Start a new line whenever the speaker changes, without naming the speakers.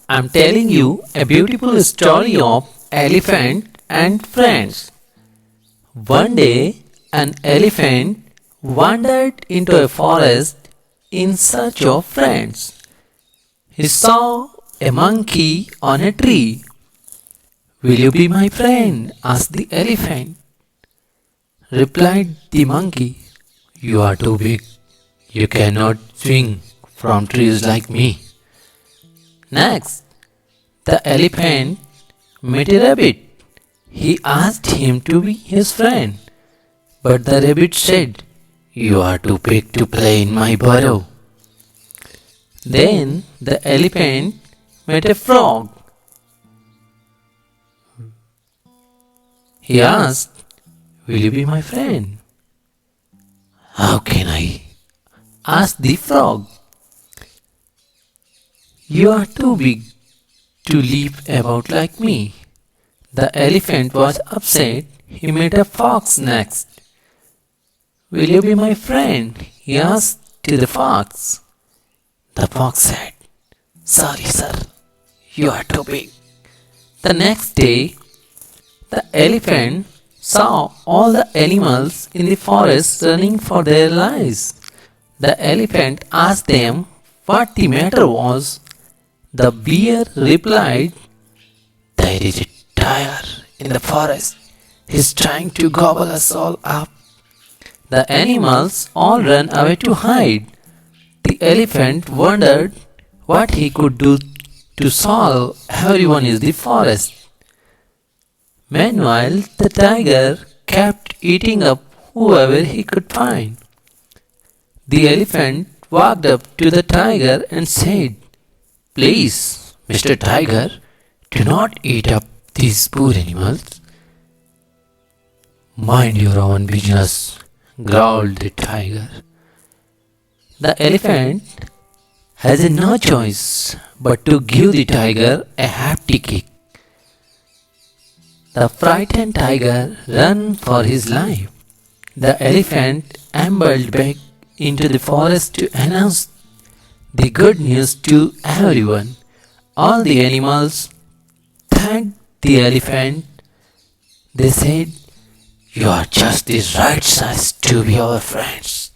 I'm telling you a beautiful story of elephant and friends. One day, an elephant wandered into a forest in search of friends. He saw a monkey on a tree. Will you be my friend? Asked the elephant. Replied the monkey, you are too big. You cannot swing from trees like me. Next, the elephant met a rabbit. He asked him to be his friend, but the rabbit said, you are too big to play in my burrow. Then the elephant met a frog. He asked, will you be my friend? How can I? Asked the frog. You are too big to leap about like me. The elephant was upset. He met a fox next. Will you be my friend? He asked to the fox. The fox said, sorry sir, you are too big. The next day, the elephant saw all the animals in the forest running for their lives. The elephant asked them what the matter was. The bear replied, there is a tiger in the forest. He's trying to gobble us all up. The animals all ran away to hide. The elephant wondered what he could do to solve everyone in the forest. Meanwhile, the tiger kept eating up whoever he could find. The elephant walked up to the tiger and said, please, Mr. Tiger, do not eat up these poor animals. Mind your own business, growled the tiger. The elephant has no choice but to give the tiger a hefty kick. The frightened tiger ran for his life. The elephant ambled back into the forest to announce the good news to everyone. All the animals thanked the elephant. They said, you are just the right size to be our friends.